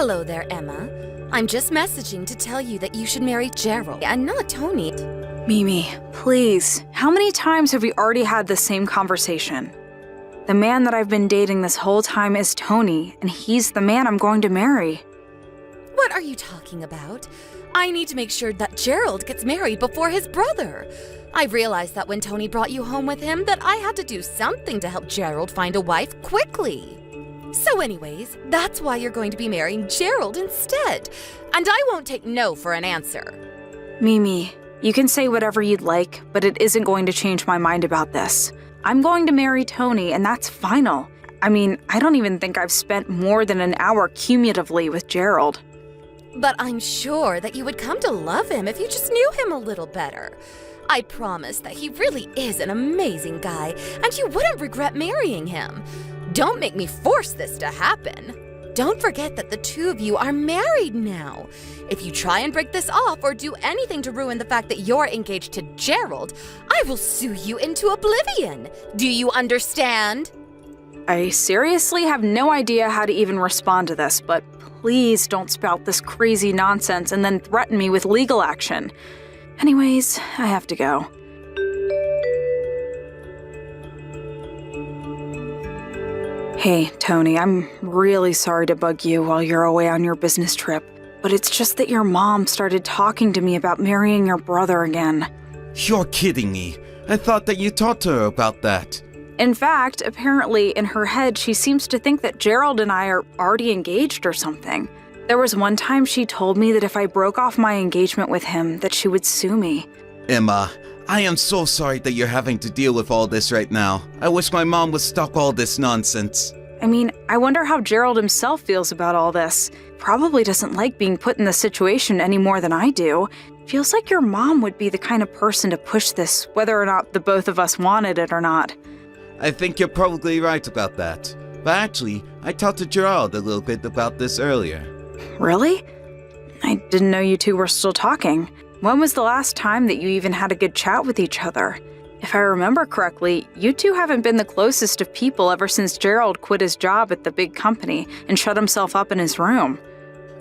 Hello there, Emma. I'm just messaging to tell you that you should marry Gerald and not Tony. Mimi, please, how many times have we already had the same conversation? The man that I've been dating this whole time is Tony, and he's the man I'm going to marry. What are you talking about? I need to make sure that Gerald gets married before his brother. I realized that when Tony brought you home with him that I had to do something to help Gerald find a wife quickly. So anyways, that's why you're going to be marrying Gerald instead. And I won't take no for an answer. Mimi, you can say whatever you'd like, but it isn't going to change my mind about this. I'm going to marry Tony, and that's final. I mean, I don't even think I've spent more than an hour cumulatively with Gerald. But I'm sure that you would come to love him if you just knew him a little better. I promise that he really is an amazing guy, and you wouldn't regret marrying him. Don't make me force this to happen. Don't forget that the two of you are married now. If you try and break this off or do anything to ruin the fact that you're engaged to Gerald, I will sue you into oblivion. Do you understand? I seriously have no idea how to even respond to this, but please don't spout this crazy nonsense and then threaten me with legal action. Anyways, I have to go. Hey, Tony, I'm really sorry to bug you while you're away on your business trip, but it's just that your mom started talking to me about marrying your brother again. You're kidding me. I thought that you talked to her about that. In fact, apparently in her head, she seems to think that Gerald and I are already engaged or something. There was one time she told me that if I broke off my engagement with him, that she would sue me. Emma, I am so sorry that you're having to deal with all this right now. I wish my mom would stop all this nonsense. I mean, I wonder how Gerald himself feels about all this. Probably doesn't like being put in this situation any more than I do. Feels like your mom would be the kind of person to push this, whether or not the both of us wanted it or not. I think you're probably right about that. But actually, I talked to Gerald a little bit about this earlier. Really? I didn't know you two were still talking. When was the last time that you even had a good chat with each other? If I remember correctly, you two haven't been the closest of people ever since Gerald quit his job at the big company and shut himself up in his room.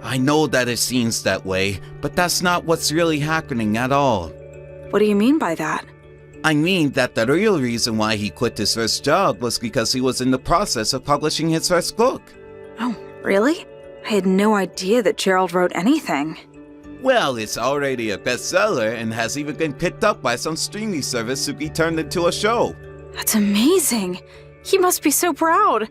I know that it seems that way, but that's not what's really happening at all. What do you mean by that? I mean that the real reason why he quit his first job was because he was in the process of publishing his first book. Oh, really? I had no idea that Gerald wrote anything. Well, it's already a bestseller and has even been picked up by some streaming service to be turned into a show. That's amazing. He must be so proud.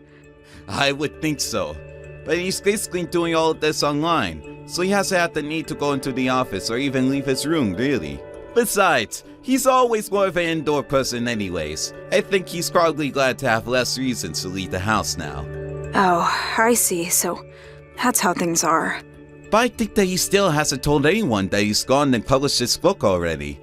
I would think so. But he's basically doing all of this online, so he hasn't had the need to go into the office or even leave his room, really. Besides, he's always more of an indoor person anyways. I think he's probably glad to have less reasons to leave the house now. Oh, I see. So that's how things are. But I think that he still hasn't told anyone that he's gone and published his book already.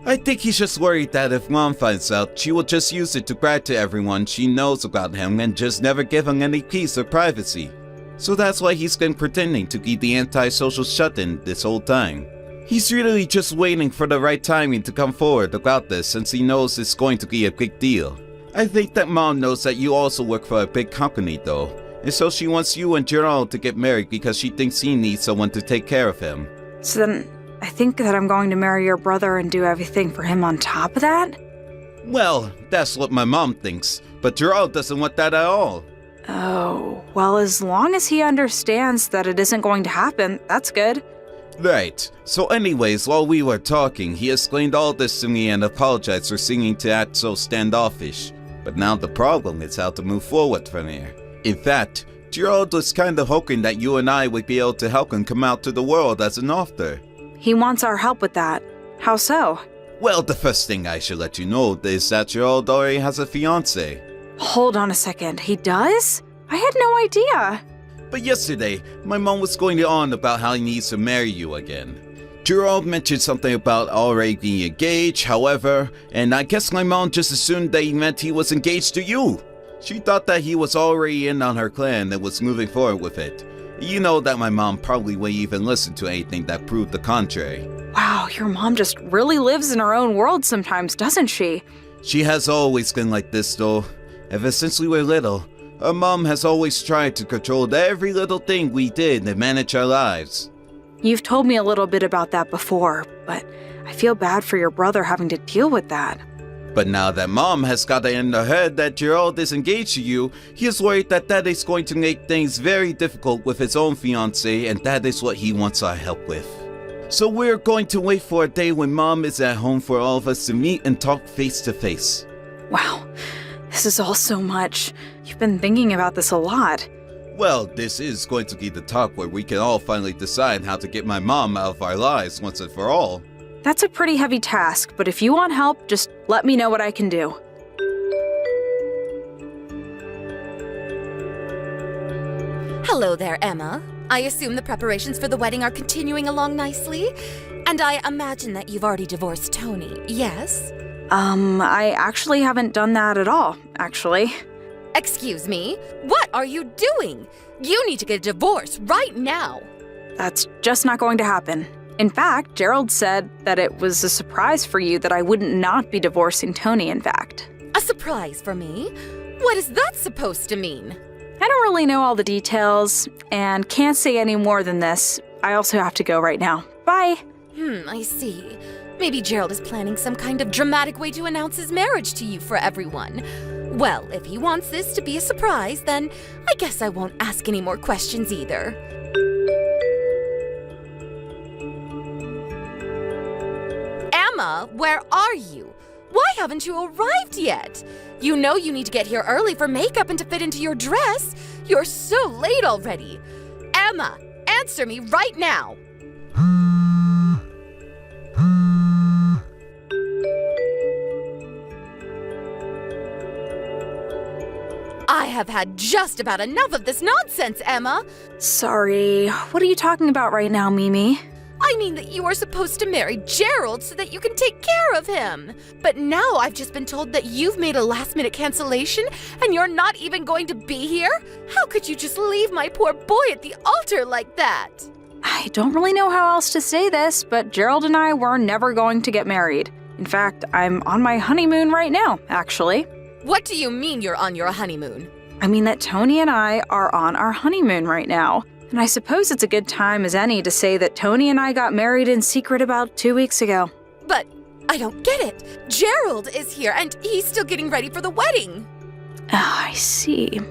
I think he's just worried that if Mom finds out, she will just use it to brag to everyone she knows about him and just never give him any peace or privacy. So that's why he's been pretending to be the antisocial shut-in this whole time. He's really just waiting for the right timing to come forward about this since he knows it's going to be a big deal. I think that Mom knows that you also work for a big company though, and so she wants you and Gerald to get married because she thinks he needs someone to take care of him. So then, I think that I'm going to marry your brother and do everything for him on top of that? Well, that's what my mom thinks, but Gerald doesn't want that at all. Oh, well, as long as he understands that it isn't going to happen, that's good. Right. So anyways, while we were talking, he explained all this to me and apologized for seeming to act so standoffish. But now the problem is how to move forward from here. In fact, Gerald was kinda hoping that you and I would be able to help him come out to the world as an author. He wants our help with that. How so? Well, the first thing I should let you know is that Gerald already has a fiancé. Hold on a second, he does? I had no idea. But yesterday, my mom was going on about how he needs to marry you again. Gerald mentioned something about already being engaged, however, and I guess my mom just assumed that he meant he was engaged to you. She thought that he was already in on her plan and was moving forward with it. You know that my mom probably wouldn't even listen to anything that proved the contrary. Wow, your mom just really lives in her own world sometimes, doesn't she? She has always been like this though. Ever since we were little, Our mom has always tried to control every little thing we did and manage our lives. You've told me a little bit about that before, but I feel bad for your brother having to deal with that. But now that mom has got it in her head that Gerald is engaged to you, he is worried that that is going to make things very difficult with his own fiancée, and that is what he wants our help with. So we're going to wait for a day when mom is at home for all of us to meet and talk face to face. Wow, this is all so much. You've been thinking about this a lot. Well, this is going to be the talk where we can all finally decide how to get my mom out of our lives once and for all. That's a pretty heavy task, but if you want help, just let me know what I can do. Hello there, Emma. I assume the preparations for the wedding are continuing along nicely? And I imagine that you've already divorced Tony, yes? I actually haven't done that at all, actually. Excuse me? What are you doing? You need to get a divorce right now. That's just not going to happen. In fact, Gerald said that it was a surprise for you that I wouldn't not be divorcing Tony, in fact. A surprise for me? What is that supposed to mean? I don't really know all the details, and can't say any more than this. I also have to go right now. Bye! I see. Maybe Gerald is planning some kind of dramatic way to announce his marriage to you for everyone. Well, if he wants this to be a surprise, then I guess I won't ask any more questions either. Emma, where are you? Why haven't you arrived yet? You know you need to get here early for makeup and to fit into your dress. You're so late already. Emma, answer me right now. I have had just about enough of this nonsense, Emma. Sorry, what are you talking about right now, Mimi? I mean that you are supposed to marry Gerald so that you can take care of him. But now I've just been told that you've made a last-minute cancellation and you're not even going to be here? How could you just leave my poor boy at the altar like that? I don't really know how else to say this, but Gerald and I were never going to get married. In fact, I'm on my honeymoon right now, actually. What do you mean you're on your honeymoon? I mean that Tony and I are on our honeymoon right now. And I suppose it's a good time as any to say that Tony and I got married in secret about 2 weeks ago. But I don't get it. Gerald is here and he's still getting ready for the wedding. Oh, I see.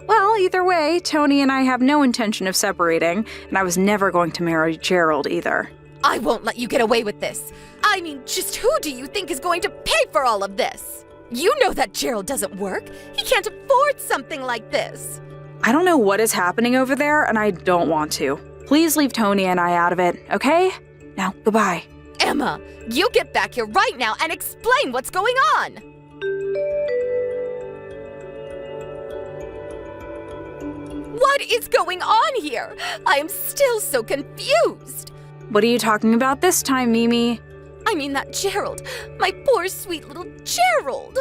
Well, either way, Tony and I have no intention of separating, and I was never going to marry Gerald either. I won't let you get away with this. I mean, just who do you think is going to pay for all of this? You know that Gerald doesn't work. He can't afford something like this. I don't know what is happening over there, and I don't want to. Please leave Tony and I out of it, okay? Now, goodbye. Emma, you get back here right now and explain what's going on. What is going on here? I am still so confused. What are you talking about this time, Mimi? I mean that Gerald, my poor sweet little Gerald.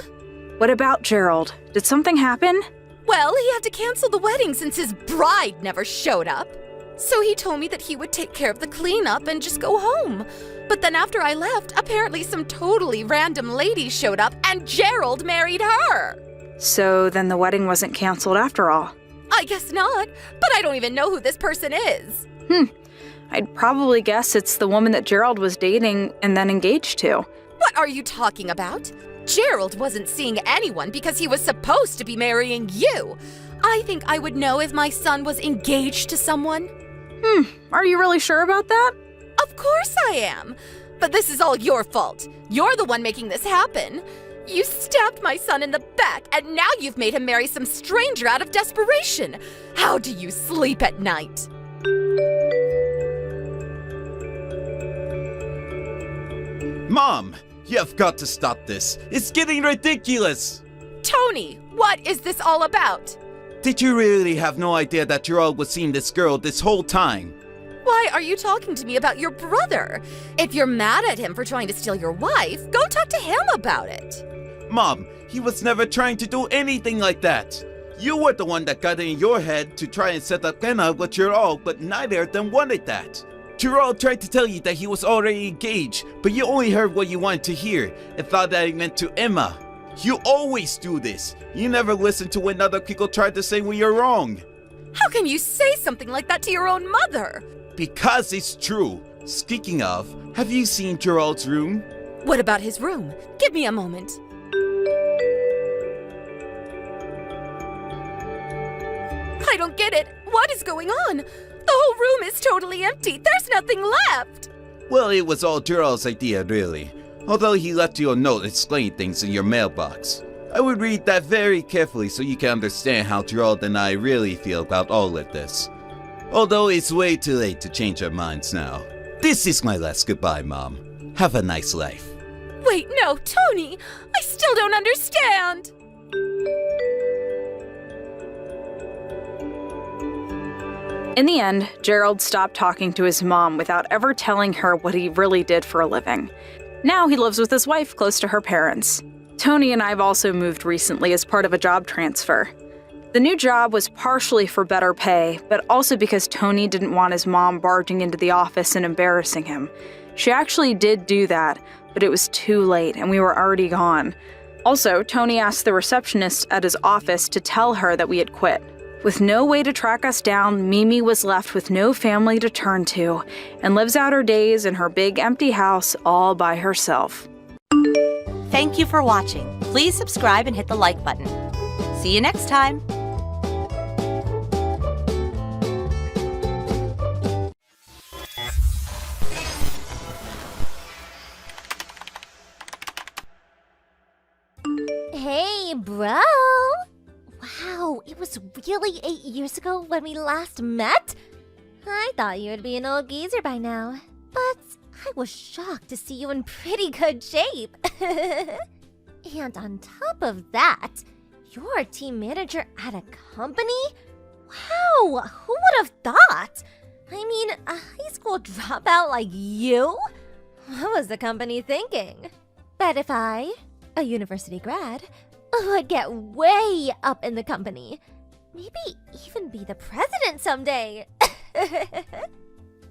What about Gerald? Did something happen? Well, he had to cancel the wedding since his bride never showed up. So he told me that he would take care of the cleanup and just go home. But then after I left, apparently some totally random lady showed up and Gerald married her. So then the wedding wasn't canceled after all. I guess not, but I don't even know who this person is. I'd probably guess it's the woman that Gerald was dating and then engaged to. What are you talking about? Gerald wasn't seeing anyone because he was supposed to be marrying you. I think I would know if my son was engaged to someone. Are you really sure about that? Of course I am. But this is all your fault. You're the one making this happen. You stabbed my son in the back, and now you've made him marry some stranger out of desperation. How do you sleep at night? Mom, you've got to stop this. It's getting ridiculous. Tony, what is this all about? Did you really have no idea that Gerald was seeing this girl this whole time? Why are you talking to me about your brother? If you're mad at him for trying to steal your wife, go talk to him about it. Mom, he was never trying to do anything like that. You were the one that got it in your head to try and set up Kenna with Gerald, but neither of them wanted that. Gerald tried to tell you that he was already engaged, but you only heard what you wanted to hear and thought that it meant to Emma. You always do this. You never listen to when other people try to say when you're wrong. How can you say something like that to your own mother? Because it's true. Speaking of, have you seen Gerald's room? What about his room? Give me a moment. I don't get it. What is going on? The whole room is totally empty. There's nothing left. Well, it was all Gerald's idea, really. Although he left you a note explaining things in your mailbox. I would read that very carefully so you can understand how Gerald and I really feel about all of this. Although it's way too late to change our minds now. This is my last goodbye, Mom. Have a nice life. Wait, no, Tony! I still don't understand! In the end, Gerald stopped talking to his mom without ever telling her what he really did for a living. Now he lives with his wife close to her parents. Tony and I have also moved recently as part of a job transfer. The new job was partially for better pay, but also because Tony didn't want his mom barging into the office and embarrassing him. She actually did do that, but it was too late and we were already gone. Also, Tony asked the receptionist at his office to tell her that we had quit. With no way to track us down, Mimi was left with no family to turn to and lives out her days in her big empty house all by herself. Thank you for watching. Please subscribe and hit the like button. See you next time. Hey, bro! Wow, it was really 8 years ago when we last met? I thought you would be an old geezer by now, but I was shocked to see you in pretty good shape. And on top of that, you're a team manager at a company? Wow, who would have thought? I mean, a high school dropout like you? What was the company thinking? Bet if I, a university grad, would get way up in the company. Maybe even be the president someday.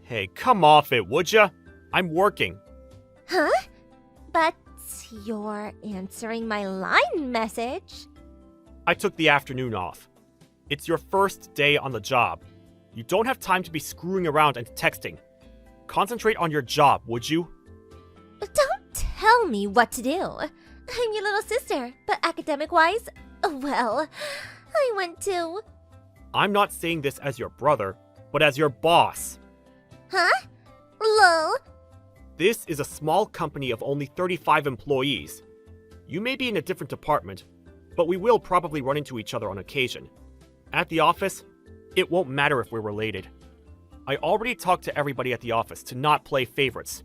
Hey, come off it, would ya? I'm working. Huh? But you're answering my line message. I took the afternoon off. It's your first day on the job. You don't have time to be screwing around and texting. Concentrate on your job, would you? Don't tell me what to do. I'm your little sister, but academic-wise, well, I went to... I'm not saying this as your brother, but as your boss. Huh? Lol. This is a small company of only 35 employees. You may be in a different department, but we will probably run into each other on occasion. At the office, it won't matter if we're related. I already talked to everybody at the office to not play favorites.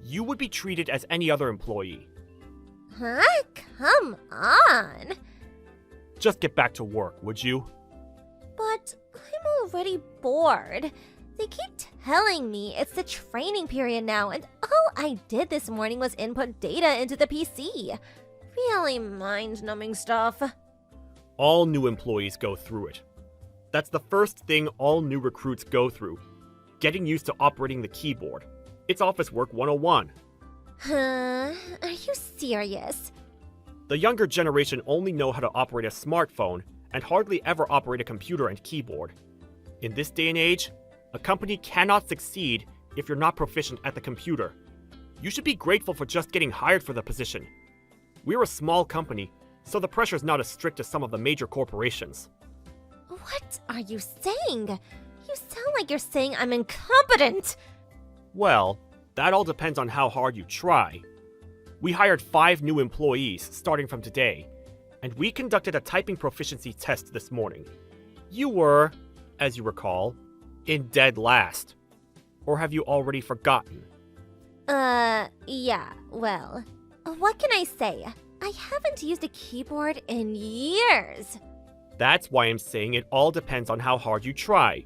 You would be treated as any other employee. Huh? Come on. Just get back to work, would you? But I'm already bored. They keep telling me it's the training period now, and all I did this morning was input data into the PC. Really mind-numbing stuff. All new employees go through it. That's the first thing all new recruits go through. Getting used to operating the keyboard. It's Office Work 101. Huh? Are you serious? The younger generation only know how to operate a smartphone and hardly ever operate a computer and keyboard. In this day and age, a company cannot succeed if you're not proficient at the computer. You should be grateful for just getting hired for the position. We're a small company, so the pressure's not as strict as some of the major corporations. What are you saying? You sound like you're saying I'm incompetent. Well, that all depends on how hard you try. We hired 5 new employees starting from today, and we conducted a typing proficiency test this morning. You were, as you recall, in dead last. Or have you already forgotten? Yeah, well, what can I say? I haven't used a keyboard in years. That's why I'm saying it all depends on how hard you try.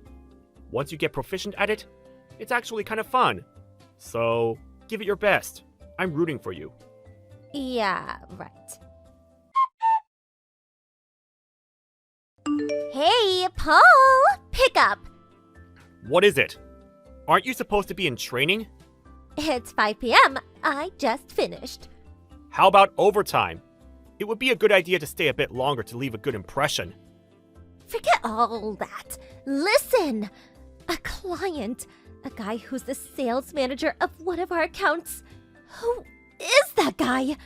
Once you get proficient at it, it's actually kind of fun. So, give it your best. I'm rooting for you. Yeah, right. Hey, Paul! Pick up! What is it? Aren't you supposed to be in training? It's 5 p.m. I just finished. How about overtime? It would be a good idea to stay a bit longer to leave a good impression. Forget all that. Listen! A client, a guy who's the sales manager of one of our accounts. Who is that guy?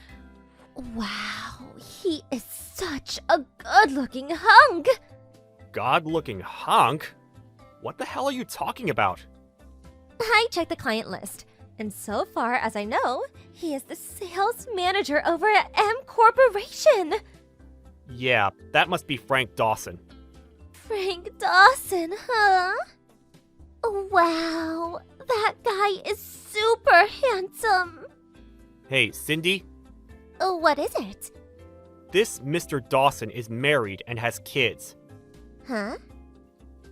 Wow, he is such a good-looking hunk! God-looking hunk? What the hell are you talking about? I checked the client list, and so far as I know, he is the sales manager over at M Corporation. Yeah, that must be Frank Dawson. Frank Dawson, huh? Wow, that guy is super handsome. Hey, Cindy, What is it? this Mr. Dawson is married and has kids. Huh?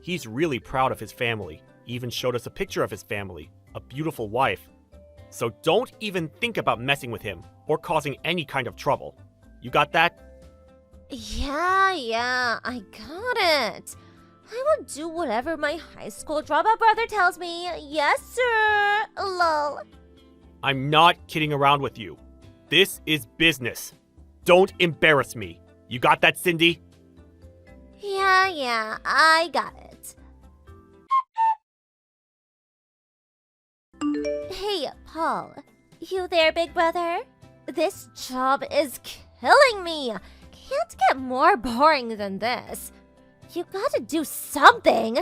He's really proud of his family, even showed us a picture of his family, a beautiful wife. So don't even think about messing with him or causing any kind of trouble. You got that? Yeah, I got it. I will do whatever my high school dropout brother tells me. Yes, sir. Lol. I'm not kidding around with you. This is business. Don't embarrass me. You got that, Cindy? Yeah, I got it. Hey, Paul. You there, big brother? This job is killing me. Can't get more boring than this. You gotta do something.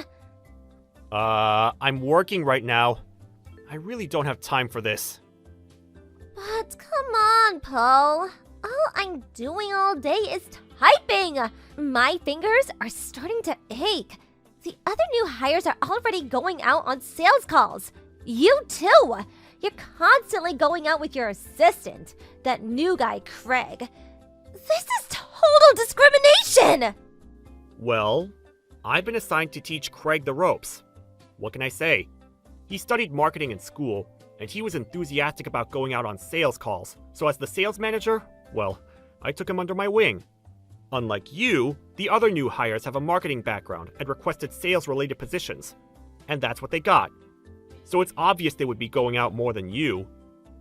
I'm working right now. I really don't have time for this. But come on, Paul. All I'm doing all day is typing. My fingers are starting to ache. The other new hires are already going out on sales calls. You too. You're constantly going out with your assistant, that new guy, Craig. This is total discrimination! Well, I've been assigned to teach Craig the ropes. What can I say? He studied marketing in school, and he was enthusiastic about going out on sales calls. So as the sales manager, well, I took him under my wing. Unlike you, the other new hires have a marketing background and requested sales-related positions. And that's what they got. So it's obvious they would be going out more than you.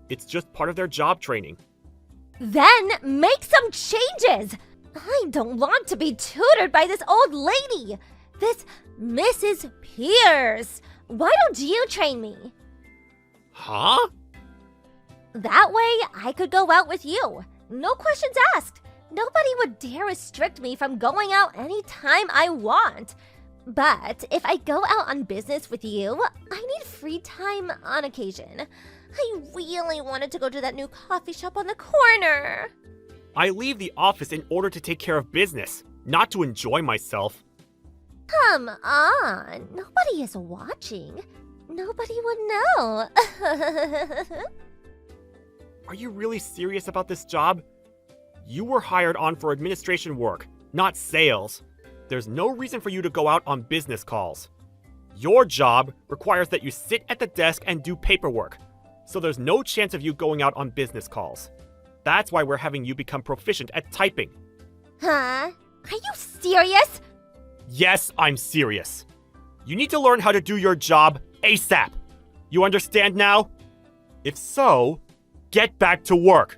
It's just part of their job training. Then make some changes! I don't want to be tutored by this old lady! This Mrs. Pierce! Why don't you train me? Huh? That way I could go out with you. No questions asked. Nobody would dare restrict me from going out anytime I want. But if I go out on business with you, I need free time on occasion. I really wanted to go to that new coffee shop on the corner. I leave the office in order to take care of business, not to enjoy myself. Come on, nobody is watching. Nobody would know. Are you really serious about this job? You were hired on for administration work, not sales. There's no reason for you to go out on business calls. Your job requires that you sit at the desk and do paperwork, so there's no chance of you going out on business calls. That's why we're having you become proficient at typing. Huh? Are you serious? Yes, I'm serious. You need to learn how to do your job ASAP. You understand now? If so, get back to work.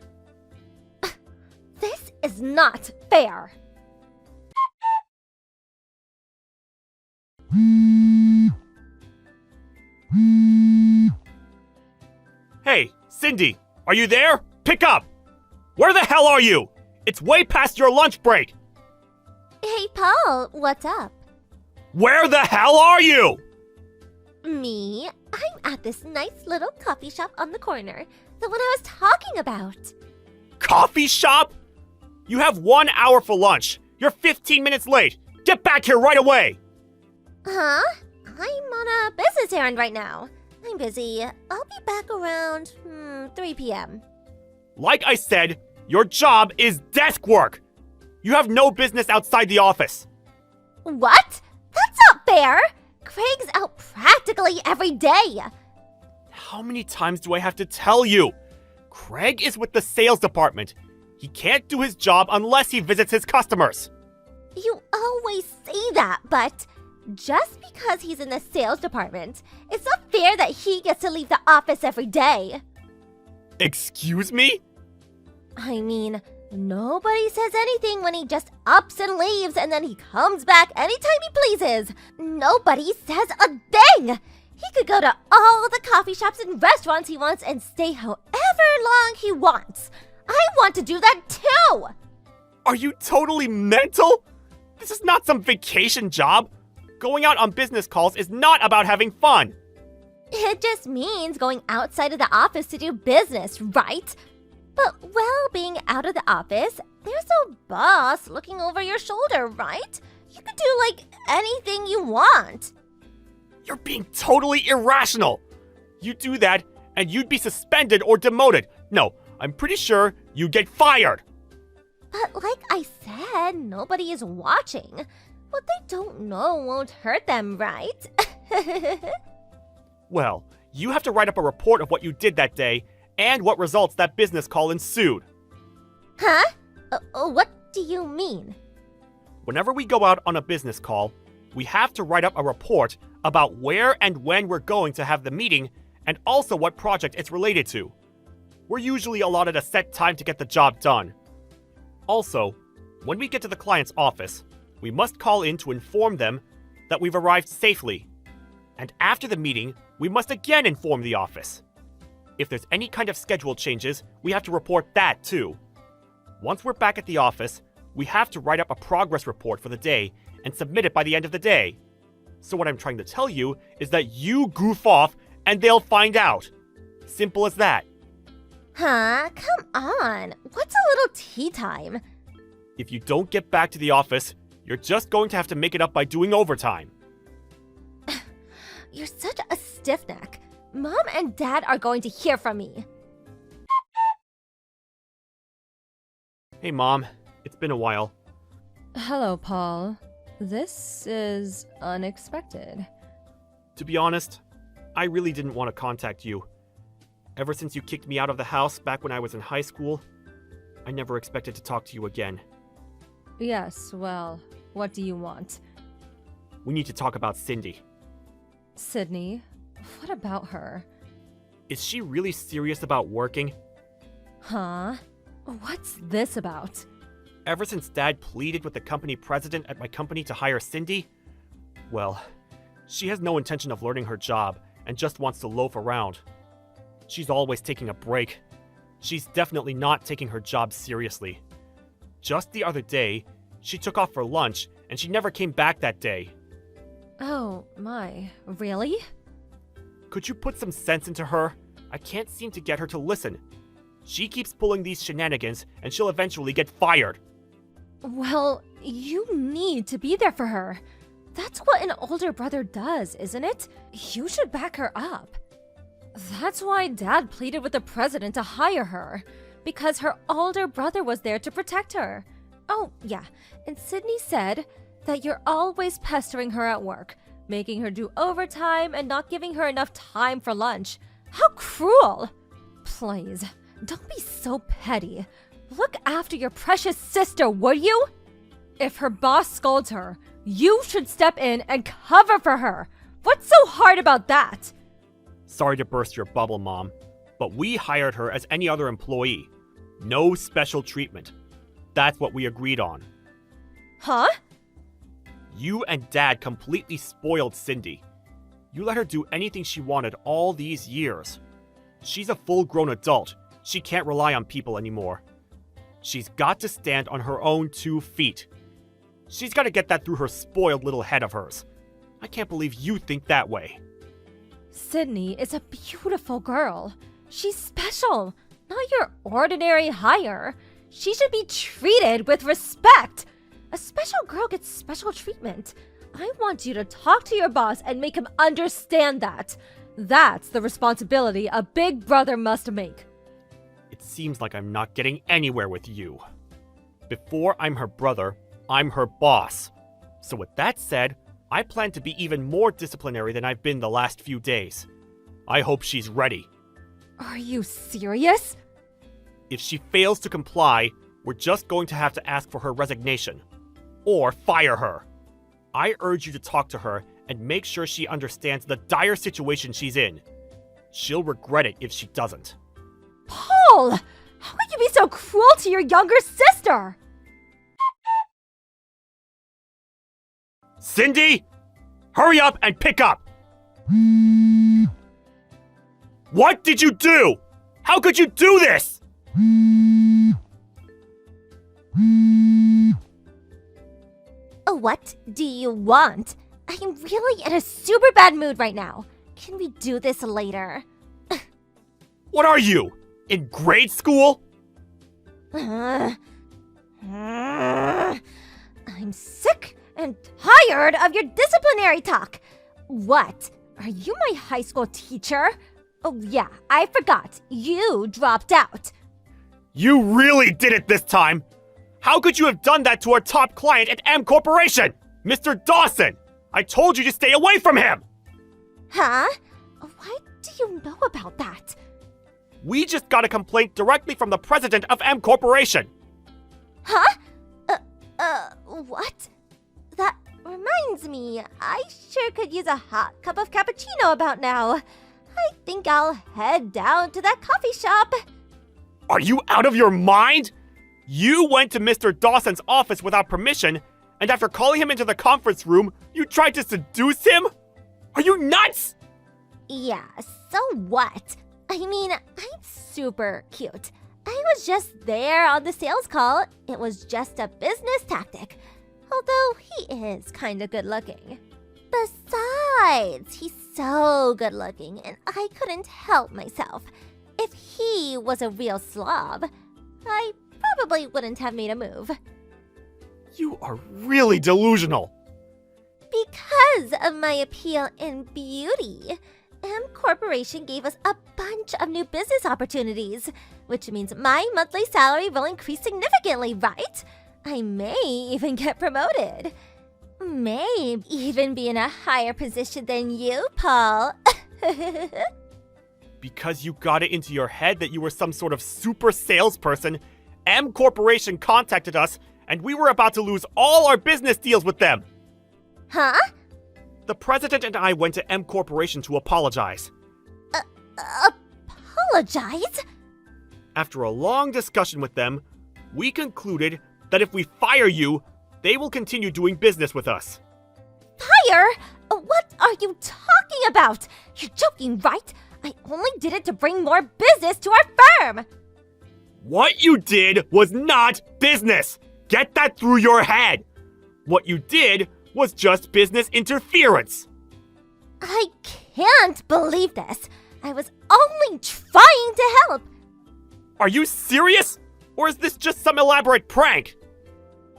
This is not fair. Hey, Cindy, are you there? Pick up! Where the hell are you? It's way past your lunch break! Hey, Paul, what's up? Where the hell are you? Me? I'm at this nice little coffee shop on the corner. The one I was talking about. Coffee shop? You have 1 hour for lunch. You're 15 minutes late. Get back here right away! Huh? I'm on a business errand right now. I'm busy. I'll be back around 3 p.m. Like I said, your job is desk work. You have no business outside the office. What? That's not fair! Craig's out practically every day. How many times do I have to tell you? Craig is with the sales department. He can't do his job unless he visits his customers. You always say that, but just because he's in the sales department, it's not fair that he gets to leave the office every day. Excuse me? I mean, Nobody says anything when he just ups and leaves and then he comes back anytime he pleases. Nobody says a thing. He could go to all the coffee shops and restaurants he wants and stay however long he wants. I want to do that too. Are you totally mental? This is not some vacation job. Going out on business calls is not about having fun. It just means going outside of the office to do business, right? But while being out of the office, there's no boss looking over your shoulder, right? You can do like anything you want. You're being totally irrational. You do that and you'd be suspended or demoted. No, I'm pretty sure you'd get fired. But like I said, nobody is watching. What they don't know won't hurt them, right? Well, you have to write up a report of what you did that day and what results that business call ensued. Huh? What do you mean? Whenever we go out on a business call, we have to write up a report about where and when we're going to have the meeting and also what project it's related to. We're usually allotted a set time to get the job done. Also, when we get to the client's office, we must call in to inform them that we've arrived safely. And after the meeting, we must again inform the office. If there's any kind of schedule changes, we have to report that too. Once we're back at the office, we have to write up a progress report for the day and submit it by the end of the day. So what I'm trying to tell you is that you goof off and they'll find out. Simple as that. Huh? Come on. What's a little tea time? If you don't get back to the office, you're just going to have to make it up by doing overtime. You're such a stiff neck. Mom and Dad are going to hear from me. Hey Mom, it's been a while. Hello, Paul. This is unexpected. To be honest, I really didn't want to contact you. Ever since you kicked me out of the house back when I was in high school, I never expected to talk to you again. Yes, well, what do you want? We need to talk about Cindy. Sydney, what about her? Is she really serious about working? Huh? What's this about? Ever since Dad pleaded with the company president at my company to hire Cindy, well, she has no intention of learning her job and just wants to loaf around. She's always taking a break. She's definitely not taking her job seriously. Just the other day, she took off for lunch and she never came back that day. Oh, my. Really? Could you put some sense into her? I can't seem to get her to listen. She keeps pulling these shenanigans and she'll eventually get fired. Well, you need to be there for her. That's what an older brother does, isn't it? You should back her up. That's why Dad pleaded with the president to hire her, because her older brother was there to protect her. Oh, yeah, and Sydney said that you're always pestering her at work, making her do overtime and not giving her enough time for lunch. How cruel! Please, don't be so petty. Look after your precious sister, would you? If her boss scolds her, you should step in and cover for her. What's so hard about that? Sorry to burst your bubble, Mom, but we hired her as any other employee. No special treatment. That's what we agreed on. Huh? You and Dad completely spoiled Cindy. You let her do anything she wanted all these years. She's a full-grown adult. She can't rely on people anymore. She's got to stand on her own 2 feet. She's got to get that through her spoiled little head of hers. I can't believe you think that way. Sydney is a beautiful girl. She's special, not your ordinary hire. She should be treated with respect. A special girl gets special treatment. I want you to talk to your boss and make him understand that. That's the responsibility a big brother must make. It seems like I'm not getting anywhere with you. Before I'm her brother, I'm her boss. So with that said, I plan to be even more disciplinary than I've been the last few days. I hope she's ready. Are you serious? If she fails to comply, we're just going to have to ask for her resignation. Or fire her. I urge you to talk to her and make sure she understands the dire situation she's in. She'll regret it if she doesn't. Paul! How could you be so cruel to your younger sister? Cindy! Hurry up and pick up! What did you do? How could you do this? What do you want? I'm really in a super bad mood right now. Can we do this later? What are you? In grade school? I'm sick and tired of your disciplinary talk. What? Are you my high school teacher? Oh yeah, I forgot. You dropped out. You really did it this time! How could you have done that to our top client at M Corporation? Mr. Dawson! I told you to stay away from him! Huh? What do you know about that? We just got a complaint directly from the president of M Corporation. Huh? What? That reminds me, I sure could use a hot cup of cappuccino about now. I think I'll head down to that coffee shop. Are you out of your mind? You went to Mr. Dawson's office without permission, and after calling him into the conference room, you tried to seduce him? Are you nuts? Yeah, so what? I mean, I'm super cute. I was just there on the sales call. It was just a business tactic. Although he is kinda good looking. Besides, he's so good looking, and I couldn't help myself. If he was a real slob, I probably wouldn't have made a move. You are really delusional. Because of my appeal in beauty, M Corporation gave us a bunch of new business opportunities, which means my monthly salary will increase significantly, right? I may even get promoted. May even be in a higher position than you, Paul. Because you got it into your head that you were some sort of super salesperson, M Corporation contacted us, and we were about to lose all our business deals with them. Huh? The president and I went to M Corporation to apologize. Apologize? After a long discussion with them, we concluded that if we fire you, they will continue doing business with us. Fire? What are you talking about? You're joking, right? I only did it to bring more business to our firm. What you did was not business! Get that through your head! What you did was just business interference! I can't believe this. I was only trying to help. Are you serious? Or is this just some elaborate prank?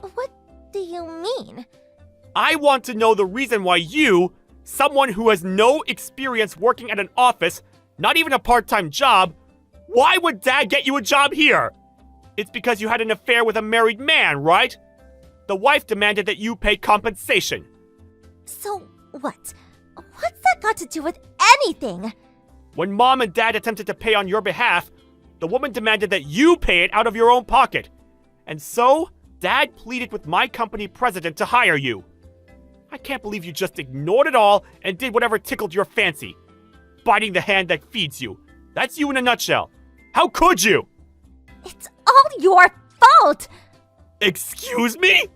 What do you mean? I want to know the reason why you, someone who has no experience working at an office, not even a part-time job, why would Dad get you a job here? It's because you had an affair with a married man, right? The wife demanded that you pay compensation. So what? What's that got to do with anything? When Mom and Dad attempted to pay on your behalf, the woman demanded that you pay it out of your own pocket. And so, Dad pleaded with my company president to hire you. I can't believe you just ignored it all and did whatever tickled your fancy. Biting the hand that feeds you. That's you in a nutshell. How could you? It's all your fault! Excuse me?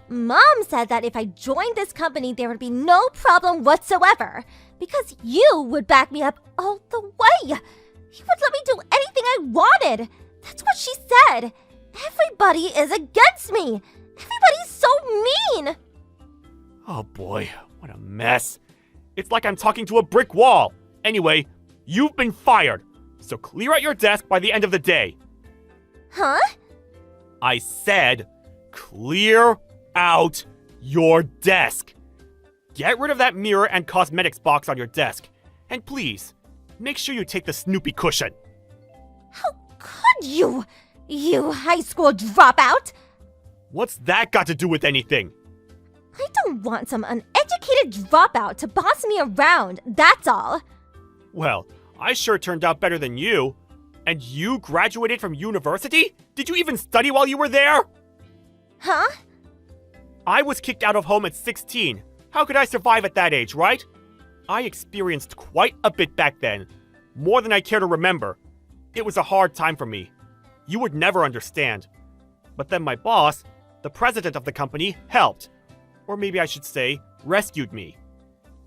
Mom said that if I joined this company, there would be no problem whatsoever. Because you would back me up all the way. You would let me do anything I wanted. That's what she said. Everybody is against me. Everybody's so mean. Oh boy, what a mess. It's like I'm talking to a brick wall. Anyway, you've been fired. So clear out your desk by the end of the day. Huh? I said, clear out your desk. Get rid of that mirror and cosmetics box on your desk. And please, make sure you take the Snoopy cushion. How could you? You high school dropout? What's that got to do with anything? I don't want some uneducated dropout to boss me around, that's all. Well, I sure turned out better than you. And you graduated from university? Did you even study while you were there? Huh? I was kicked out of home at 16. How could I survive at that age, right? I experienced quite a bit back then. More than I care to remember. It was a hard time for me. you would never understand. But then my boss, the president of the company, helped. Or maybe I should say, rescued me.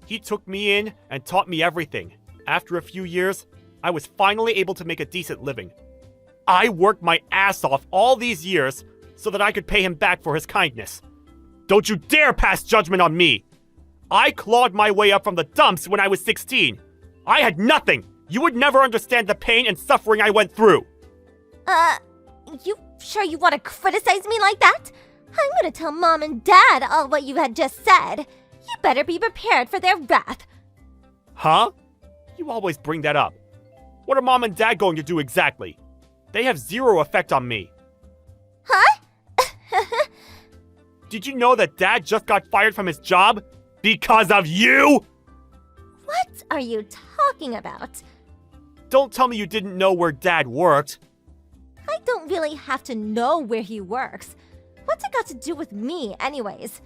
He took me in and taught me everything. After a few years, I was finally able to make a decent living. I worked my ass off all these years so that I could pay him back for his kindness. Don't you dare pass judgment on me! I clawed my way up from the dumps when I was 16. I had nothing! You would never understand the pain and suffering I went through! You sure you want to criticize me like that? I'm gonna tell Mom and Dad all what you had just said. You better be prepared for their wrath. Huh? You always bring that up. What are Mom and Dad going to do exactly? They have zero effect on me. Huh? Did you know that Dad just got fired from his job? Because of you? What are you talking about? Don't tell me you didn't know where Dad worked. I don't really have to know where he works. What's it got to do with me, anyways?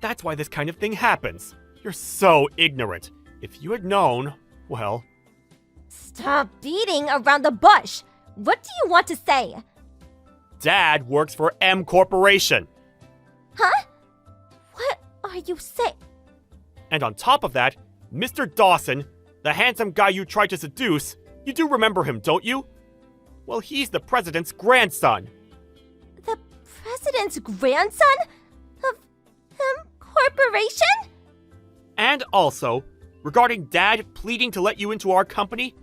That's why this kind of thing happens. You're so ignorant. If you had known, well... Stop beating around the bush. What do you want to say? Dad works for M Corporation. Huh? What are you saying? And on top of that, Mr. Dawson, the handsome guy you tried to seduce, you do remember him, don't you? Well, he's the president's grandson. The president's grandson? Of M Corporation? And also, regarding Dad pleading to let you into our company,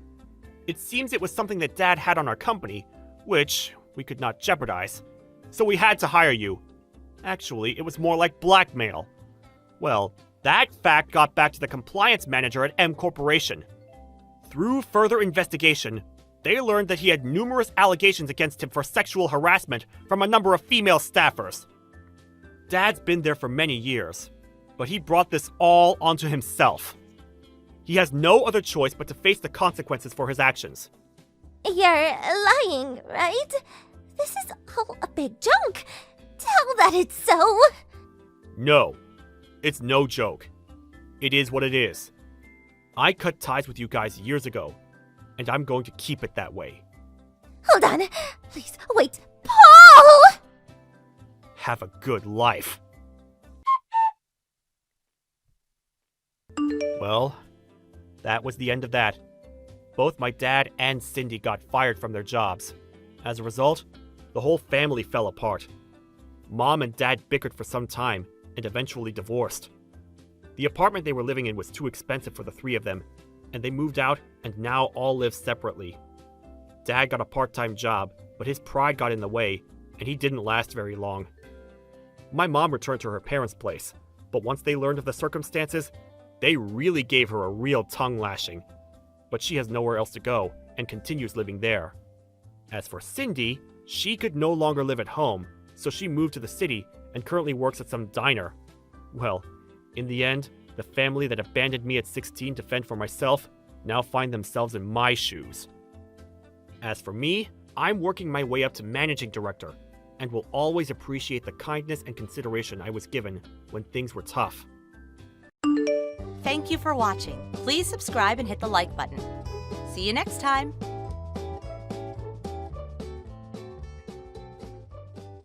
it seems it was something that Dad had on our company, which we could not jeopardize. So we had to hire you. Actually, it was more like blackmail. Well, that fact got back to the compliance manager at M Corporation. Through further investigation, they learned that he had numerous allegations against him for sexual harassment from a number of female staffers. Dad's been there for many years, but he brought this all onto himself. He has no other choice but to face the consequences for his actions. You're lying, right? This is all a big joke. Tell that it's so. No, it's no joke. It is what it is. I cut ties with you guys years ago, and I'm going to keep it that way. Hold on. Please, wait. Paul! Have a good life. Well, that was the end of that. Both my dad and Cindy got fired from their jobs. As a result, the whole family fell apart. Mom and Dad bickered for some time and eventually divorced. The apartment they were living in was too expensive for the three of them, and they moved out and now all live separately. Dad got a part-time job, but his pride got in the way, and he didn't last very long. My mom returned to her parents' place, but once they learned of the circumstances, they really gave her a real tongue lashing. But she has nowhere else to go and continues living there. As for Cindy, she could no longer live at home, so she moved to the city and currently works at some diner. Well, in the end, the family that abandoned me at 16 to fend for myself now find themselves in my shoes. As for me, I'm working my way up to managing director and will always appreciate the kindness and consideration I was given when things were tough. Thank you for watching. Please subscribe and hit the like button. See you next time.